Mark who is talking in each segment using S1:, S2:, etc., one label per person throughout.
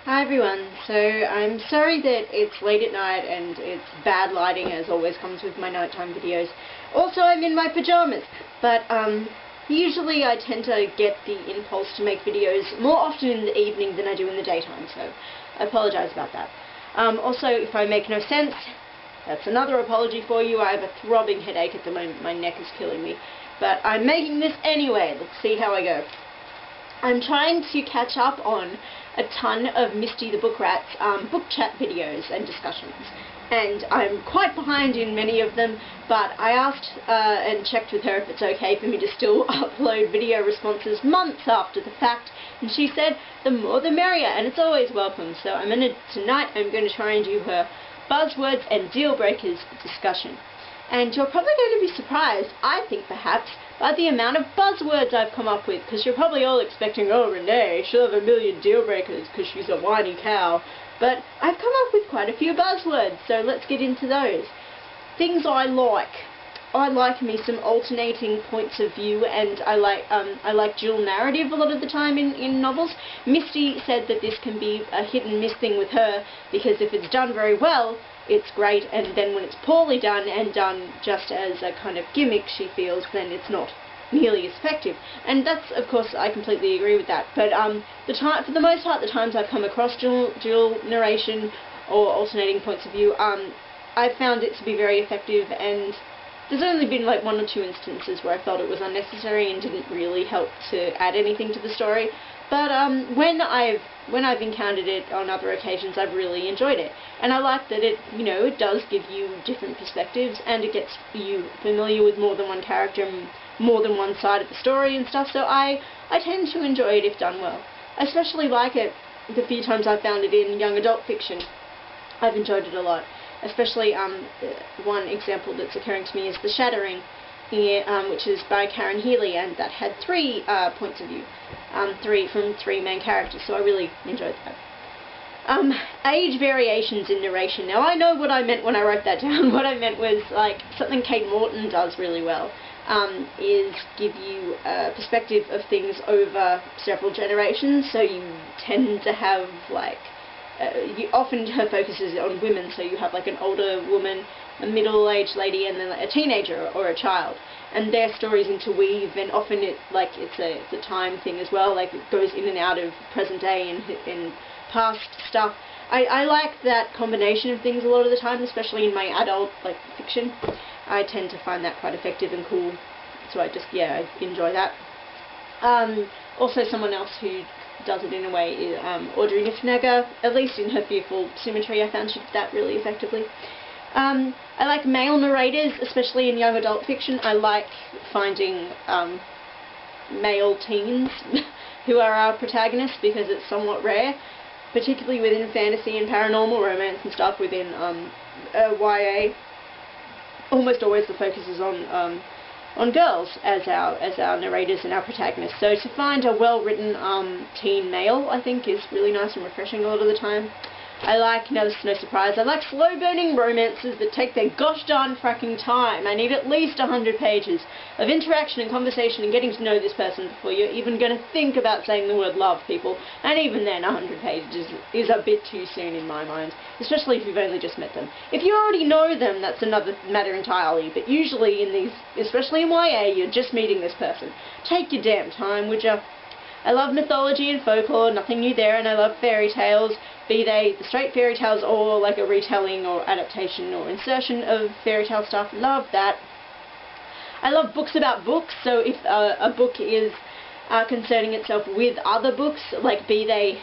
S1: Hi everyone, so I'm sorry that it's late at night and it's bad lighting as always comes with my nighttime videos. Also, I'm in my pajamas, but usually I tend to get the impulse to make videos more often in the evening than I do in the daytime, so I apologise about that. Also, if I make no sense, that's another apology for you. I have a throbbing headache at the moment, my neck is killing me. But I'm making this anyway, let's see how I go. I'm trying to catch up on a ton of Misty the Book Rat's book chat videos and discussions, and I'm quite behind in many of them, but I asked and checked with her if it's okay for me to still upload video responses months after the fact, and she said the more the merrier, and it's always welcome. So tonight I'm going to try and do her buzzwords and deal breakers discussion. And you're probably going to be surprised, I think perhaps, by the amount of buzzwords I've come up with, because you're probably all expecting, oh, Renee, she'll have a million deal breakers because she's a whiny cow. But I've come up with quite a few buzzwords, so let's get into those. Things I like. I like me some alternating points of view, and I like dual narrative a lot of the time in novels. Misty said that this can be a hit and miss thing with her, because if it's done very well, it's great, and then when it's poorly done and done just as a kind of gimmick, she feels, then it's not nearly as effective. And that's, of course, I completely agree with that. But for the most part, the times I've come across dual narration or alternating points of view, I've found it to be very effective, and there's only been like one or two instances where I felt it was unnecessary and didn't really help to add anything to the story. But when I've encountered it on other occasions, I've really enjoyed it. And I like that it, it does give you different perspectives, and it gets you familiar with more than one character and more than one side of the story and stuff. So I tend to enjoy it if done well. I especially like it the few times I've found it in young adult fiction. I've enjoyed it a lot. Especially one example that's occurring to me is The Shattering, which is by Karen Healy, and that had three points of view, from three main characters, so I really enjoyed that. Age variations in narration. Now, I know what I meant when I wrote that down. What I meant was, like, something Kate Morton does really well, is give you a perspective of things over several generations, so you tend to have, like, often her focus is on women, so you have like an older woman, a middle-aged lady, and then like a teenager or a child, and their stories interweave, and often it's a time thing as well, like it goes in and out of present day and past stuff. I like that combination of things a lot of the time, especially in my adult fiction. I tend to find that quite effective and cool, so I enjoy that. Also, someone else who does it in a way is Audrey Niffenegger, at least in her Fearful Symmetry. I found she did that really effectively. I like male narrators, especially in young adult fiction. I like finding male teens who are our protagonists, because it's somewhat rare, particularly within fantasy and paranormal romance and stuff within YA. Almost always the focus is on girls as our narrators and our protagonists. So to find a well-written teen male, I think, is really nice and refreshing a lot of the time. I like, no surprise, I like slow-burning romances that take their gosh darn fracking time. I need at least 100 pages of interaction and conversation and getting to know this person before you're even going to think about saying the word love, people. And even then, 100 pages is a bit too soon in my mind, especially if you've only just met them. If you already know them, that's another matter entirely, but usually in these, especially in YA, you're just meeting this person. Take your damn time, would ya? I love mythology and folklore, nothing new there, and I love fairy tales, be they the straight fairy tales or like a retelling or adaptation or insertion of fairy tale stuff. Love that. I love books about books, so if a book is concerning itself with other books, like be they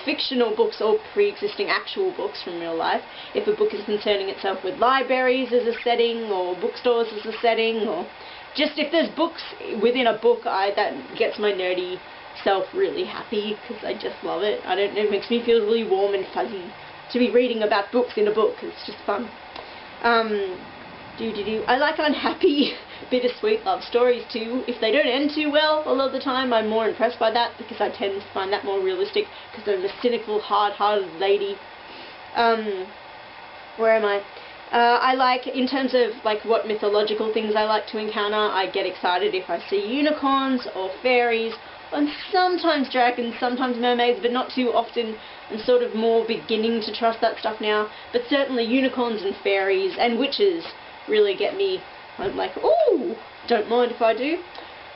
S1: fictional books or pre-existing actual books from real life, if a book is concerning itself with libraries as a setting or bookstores as a setting, or just if there's books within a book, that gets my nerdy self really happy, because I just love it. I don't know, it makes me feel really warm and fuzzy to be reading about books in a book. It's just fun. I like unhappy, bittersweet love stories too. If they don't end too well, a lot of the time I'm more impressed by that, because I tend to find that more realistic, because I'm a cynical, hard-hearted lady. Where am I? I like, in terms of what mythological things I like to encounter, I get excited if I see unicorns or fairies and sometimes dragons, sometimes mermaids, but not too often. I'm sort of more beginning to trust that stuff now, but certainly unicorns and fairies and witches really get me. I'm like, ooh, don't mind if I do.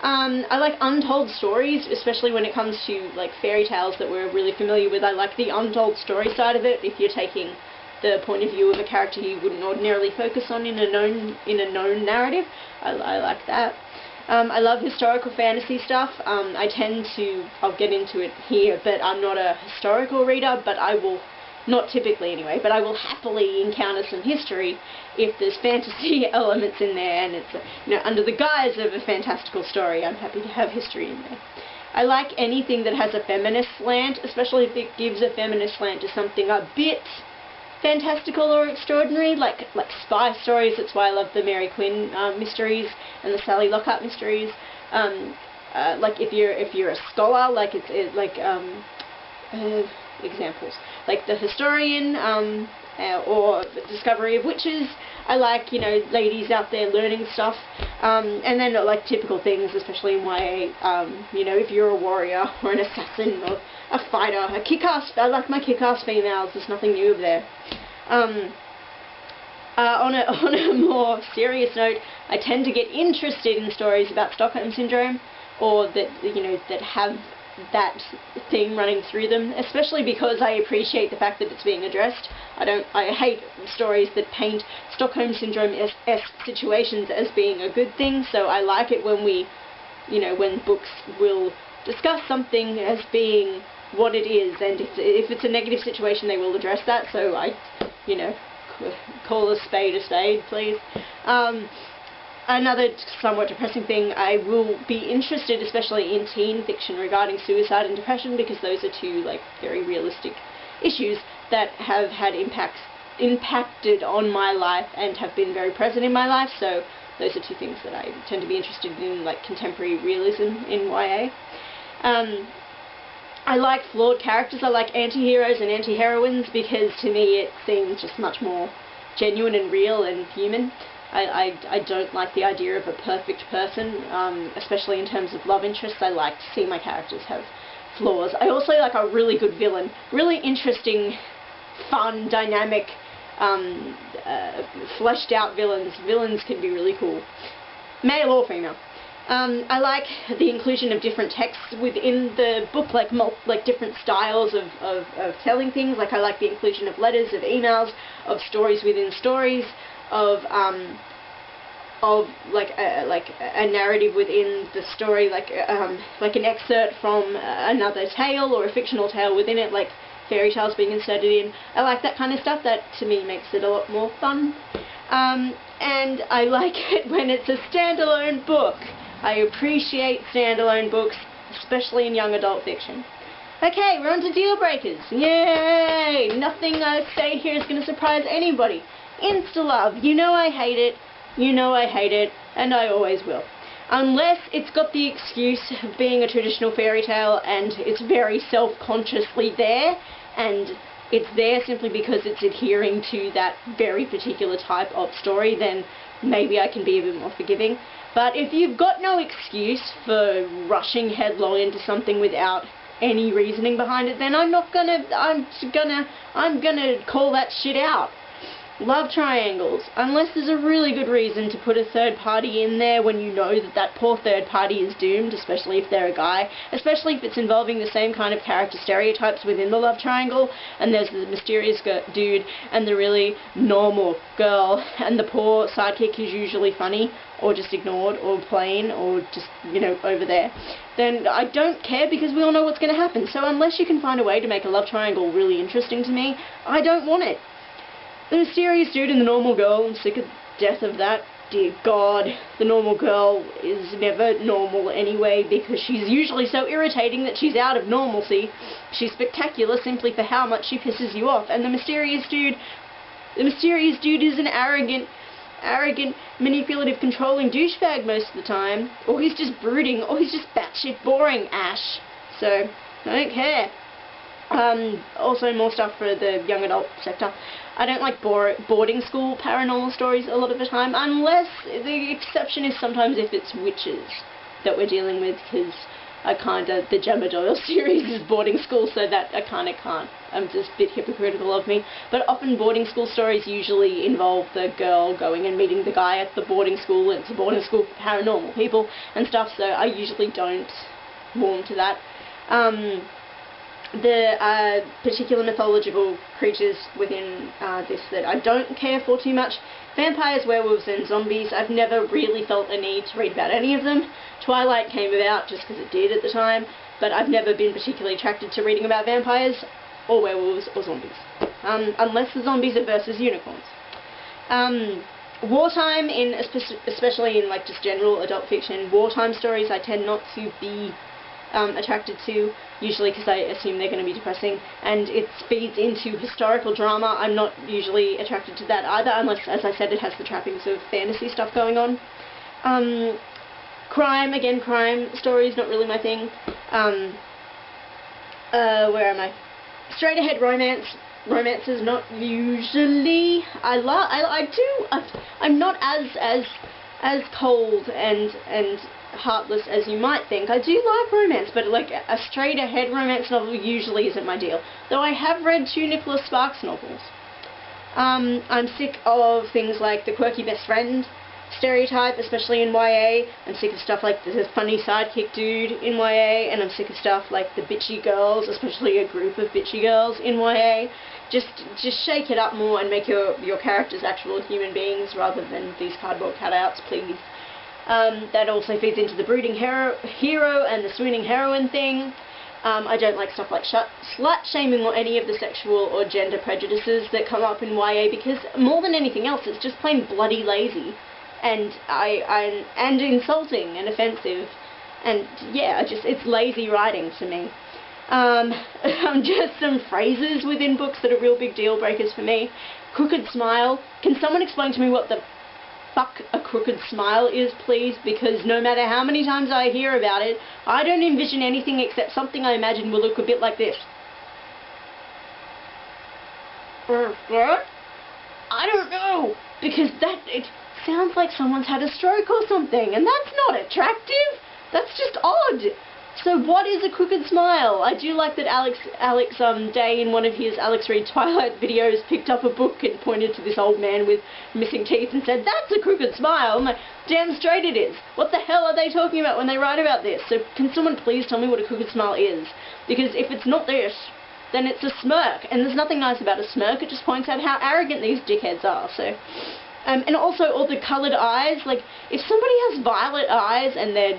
S1: I like untold stories, especially when it comes to like fairy tales that we're really familiar with. I like the untold story side of it. If you're taking the point of view of a character you wouldn't ordinarily focus on in a known narrative, I like that. I love historical fantasy stuff. I'll get into it here, but I'm not a historical reader, but I will, not typically anyway, but I will happily encounter some history if there's fantasy elements in there, and it's, under the guise of a fantastical story. I'm happy to have history in there. I like anything that has a feminist slant, especially if it gives a feminist slant to something a bit fantastical or extraordinary, like spy stories. That's why I love the Mary Quinn mysteries and the Sally Lockhart mysteries. Like if you're a scholar, like examples like the Historian or the Discovery of Witches. I like, ladies out there learning stuff, and then like typical things, especially in YA. If you're a warrior or an assassin or a fighter, a kick-ass. I like my kick-ass females. There's nothing new there. On a more serious note, I tend to get interested in stories about Stockholm Syndrome, or that have that theme running through them, especially because I appreciate the fact that it's being addressed. I hate stories that paint Stockholm Syndrome-esque situations as being a good thing, so I like it when when books will discuss something as being what it is, and if it's a negative situation, they will address that, so I, call a spade, please. Another somewhat depressing thing, I will be interested, especially in teen fiction regarding suicide and depression, because those are two very realistic issues that have had impacted on my life and have been very present in my life. So those are two things that I tend to be interested in, like contemporary realism in YA. I like flawed characters. I like anti-heroes and anti-heroines, because to me it seems just much more genuine and real and human. I don't like the idea of a perfect person, especially in terms of love interests. I like to see my characters have flaws. I also like a really good villain. Really interesting, fun, dynamic, fleshed out villains. Villains can be really cool. Male or female. I like the inclusion of different texts within the book, like different styles of telling things. Like I like the inclusion of letters, of emails, of stories within stories, of a narrative within the story, like an excerpt from another tale or a fictional tale within it, like fairy tales being inserted in. I like that kind of stuff. That to me makes it a lot more fun. And I like it when it's a standalone book. I appreciate standalone books, especially in young adult fiction. Okay, we're on to deal breakers. Yay! Nothing I say here is going to surprise anybody. Insta-love. I hate it. I hate it, and I always will. Unless it's got the excuse of being a traditional fairy tale and it's very self-consciously there, and it's there simply because it's adhering to that very particular type of story, then maybe I can be a bit more forgiving. But if you've got no excuse for rushing headlong into something without any reasoning behind it, then I'm gonna call that shit out. Love triangles. Unless there's a really good reason to put a third party in there when you know that poor third party is doomed, especially if they're a guy, especially if it's involving the same kind of character stereotypes within the love triangle, and there's the mysterious dude and the really normal girl, and the poor sidekick is usually funny, or just ignored, or plain, or just, over there, then I don't care, because we all know what's going to happen. So unless you can find a way to make a love triangle really interesting to me, I don't want it. The mysterious dude and the normal girl, I'm sick of death of that. Dear God, the normal girl is never normal anyway, because she's usually so irritating that she's out of normalcy. She's spectacular simply for how much she pisses you off. And the mysterious dude is an arrogant, manipulative, controlling douchebag most of the time. Or he's just brooding, or he's just batshit boring Ash. So, I don't care. Also more stuff for the young adult sector. I don't like boarding school paranormal stories a lot of the time, unless the exception is sometimes if it's witches that we're dealing with, because the Gemma Doyle series is boarding school, so that I kind of can't. I'm just a bit hypocritical of me. But often boarding school stories usually involve the girl going and meeting the guy at the boarding school, and it's a boarding school for paranormal people and stuff, so I usually don't warm to that. The particular mythological creatures within this that I don't care for too much: vampires, werewolves, and zombies. I've never really felt a need to read about any of them. Twilight came about just because it did at the time, but I've never been particularly attracted to reading about vampires or werewolves or zombies, unless the zombies are versus unicorns. Wartime, especially in like just general adult fiction, wartime stories I tend not to be attracted to, usually because I assume they're going to be depressing, and it feeds into historical drama. I'm not usually attracted to that either, unless, as I said, it has the trappings of fantasy stuff going on. Crime stories, not really my thing. Where am I? Straight ahead romances, not usually. I'm not as cold and heartless as you might think. I do like romance, but like a straight ahead romance novel usually isn't my deal. Though I have read 2 Nicholas Sparks novels. I'm sick of things like the quirky best friend stereotype, especially in YA. I'm sick of stuff like the funny sidekick dude in YA, and I'm sick of stuff like the bitchy girls, especially a group of bitchy girls in YA. Just shake it up more and make your characters actual human beings rather than these cardboard cutouts, please. That also feeds into the brooding hero and the swooning heroine thing. I don't like stuff like slut-shaming or any of the sexual or gender prejudices that come up in YA, because more than anything else, it's just plain bloody lazy. And and insulting and offensive, and yeah, it's lazy writing to me. Just some phrases within books that are real big deal breakers for me. Crooked smile. Can someone explain to me what the fuck a crooked smile is, please? Because no matter how many times I hear about it, I don't envision anything except something I imagine will look a bit like this. I don't know, because it sounds like someone's had a stroke or something, and that's not attractive. That's just odd. So what is a crooked smile? I do like that Alex Day, in one of his Alex Read Twilight videos, picked up a book and pointed to this old man with missing teeth and said, "That's a crooked smile." I'm like, damn straight it is. What the hell are they talking about when they write about this? So can someone please tell me what a crooked smile is? Because if it's not this, then it's a smirk, and there's nothing nice about a smirk. It just points out how arrogant these dickheads are. So, and also all the coloured eyes. Like, if somebody has violet eyes and they're,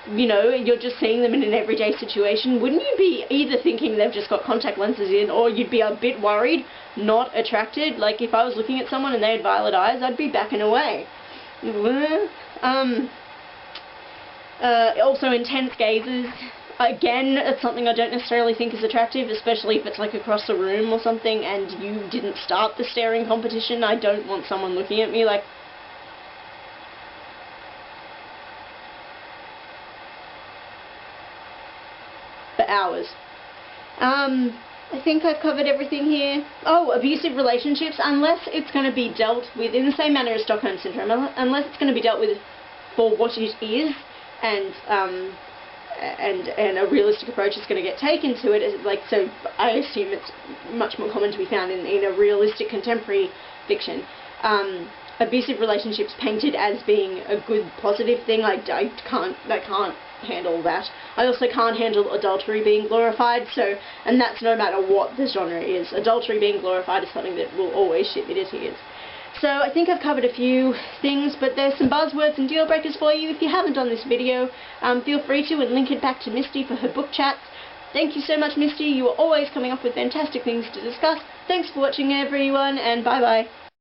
S1: you know, you're just seeing them in an everyday situation, wouldn't you be either thinking they've just got contact lenses in, or you'd be a bit worried, not attracted? Like, if I was looking at someone and they had violet eyes, I'd be backing away. Also intense gazes. Again, it's something I don't necessarily think is attractive, especially if it's like across the room or something and you didn't start the staring competition. I don't want someone looking at me like... for hours. I think I've covered everything here. Oh, abusive relationships, unless it's going to be dealt with in the same manner as Stockholm Syndrome, unless it's going to be dealt with for what it is, and a realistic approach is going to get taken to it. Like, so I assume it's much more common to be found in a realistic contemporary fiction. Abusive relationships painted as being a good, positive thing, I can't handle that. I also can't handle adultery being glorified, and that's no matter what the genre is. Adultery being glorified is something that will always shit me to tears. So I think I've covered a few things, but there's some buzzwords and deal breakers for you. If you haven't done this video, feel free to, and link it back to Misty for her book chats. Thank you so much, Misty. You are always coming up with fantastic things to discuss. Thanks for watching, everyone, and bye-bye.